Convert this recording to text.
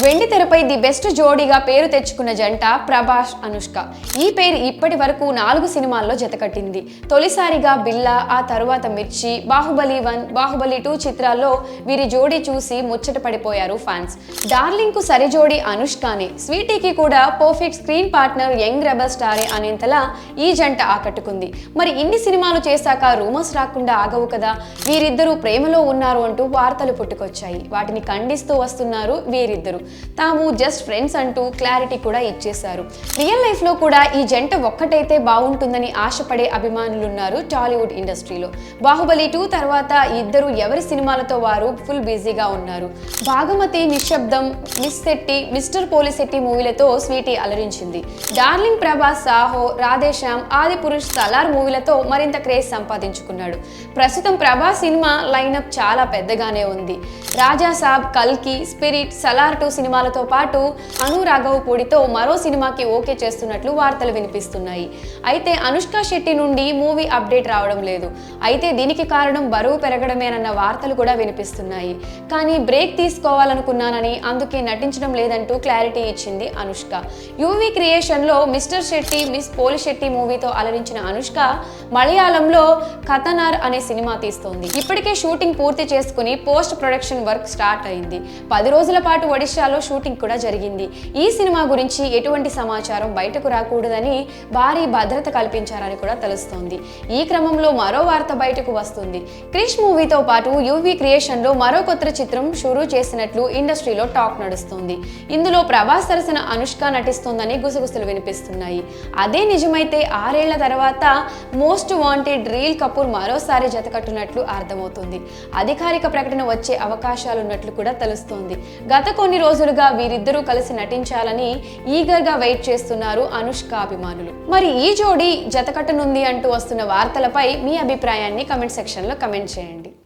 వెండి తెరపై the best జోడీగా పేరు తెచ్చుకున్న జంట ప్రభాస్ అనుష్క. ఈ పేరు ఇప్పటి వరకు 4 సినిమాల్లో జతకట్టింది. తొలిసారిగా బిల్లా, ఆ తరువాత మిర్చి, బాహుబలి 1, బాహుబలి 2 చిత్రాల్లో వీరి జోడీ చూసి ముచ్చట పడిపోయారు ఫ్యాన్స్. డార్లింగ్ కు సరి జోడీ అనుష్కనే, స్వీటీకి కూడా perfect screen partner young rebel స్టారే అనేంతలా ఈ జంట ఆకట్టుకుంది. మరి ఇన్ని సినిమాలు చేశాక రూమర్స్ రాకుండా ఆగవు కదా. వీరిద్దరూ ప్రేమలో ఉన్నారు అంటూ వార్తలు పుట్టుకొచ్చాయి. వాటిని ఖండిస్తూ వస్తున్నారు వీరిద్దరు. తాము జస్ట్ ఫ్రెండ్స్ అంటూ క్లారిటీ కూడా ఇచ్చేశారు. రియల్ లైఫ్ లో కూడా ఈ జంట ఒక్కటైతే బాగుంటుందని ఆశపడే అభిమానులున్నారు టాలీవుడ్ ఇండస్ట్రీలో. బాహుబలి 2 తర్వాత ఇద్దరు ఎవరి సినిమాలతో వారు ఫుల్ బిజీగా ఉన్నారు. భాగమతి, నిశ్శబ్దం, మిస్ శెట్టి, మిస్టర్ పోలిశెట్టి మూవీలతో స్వీటీ అలరించింది. డార్లింగ్ ప్రభాస్, సాహో, రాధేశ్యామ్, ఆదిపురుష్, సలార్ మూవీలతో మరింత క్రేజ్ సంపాదించుకున్నాడు. ప్రస్తుతం ప్రభాస్ సినిమా లైనప్ చాలా పెద్దగానే ఉంది. రాజా సాబ్, కల్కి, స్పిరిట్, సలార్ 2 సినిమాలతో పాటు అను రాఘవపూడితో మరో సినిమాకి ఓకే చేస్తున్నట్లు వార్తలు వినిపిస్తున్నాయి. అయితే అనుష్క శెట్టి నుండి మూవీ అప్డేట్ రావడం లేదు. అయితే దీనికి కారణం బరువు పెరగడమేనన్న వార్తలు కూడా వినిపిస్తున్నాయి. కానీ బ్రేక్ తీసుకోవాలనుకున్నానని, అందుకే నటించడం లేదంటూ క్లారిటీ ఇచ్చింది అనుష్క. యూవీ క్రియేషన్ లో మిస్టర్ శెట్టి, మిస్ పోలిశెట్టి మూవీతో అలరించిన అనుష్క మలయాళంలో కథనార్ అనే సినిమా తీస్తోంది. ఇప్పటికే షూటింగ్ పూర్తి చేసుకుని పోస్ట్ ప్రొడక్షన్ వర్క్ స్టార్ట్ అయింది. 10 రోజుల పాటు ఒడిశాలో షూటింగ్ కూడా జరిగింది. ఈ సినిమా గురించి ఎటువంటి సమాచారం బయటకు రాకూడదని భారీ భద్రత కల్పించారని కూడా తెలుస్తోంది. ఈ క్రమంలో మరో వార్త బయటకు వస్తుంది. క్రిష్ మూవీతో పాటు యూవీ క్రియేషన్ లో మరో కొత్త చిత్రం షురూ చేసినట్లు ఇండస్ట్రీలో టాక్ నడుస్తోంది. ఇందులో ప్రభాస్ సరసన అనుష్క నటిస్తోందని గుసగుసలు వినిపిస్తున్నాయి. అదే నిజమైతే 6 ఏళ్ల తర్వాత మోస్ట్ వాంటెడ్ రీల్ కపూర్ మరోసారి జతకట్టున్నట్లు అర్థమవుతుంది. అధికారిక ప్రకటన వచ్చే అవకాశాలున్నట్లు కూడా తెలుస్తోంది. గత కొన్ని రోజులుగా వీరిద్దరూ కలిసి నటించాలని ఈగర్ గా వెయిట్ చేస్తున్నారు అనుష్క అభిమానులు. మరి ఈ జోడీ జతకట్టనుంది అంటూ వస్తున్న వార్తలపై మీ అభిప్రాయాన్ని కమెంట్ సెక్షన్ లో కమెంట్ చేయండి.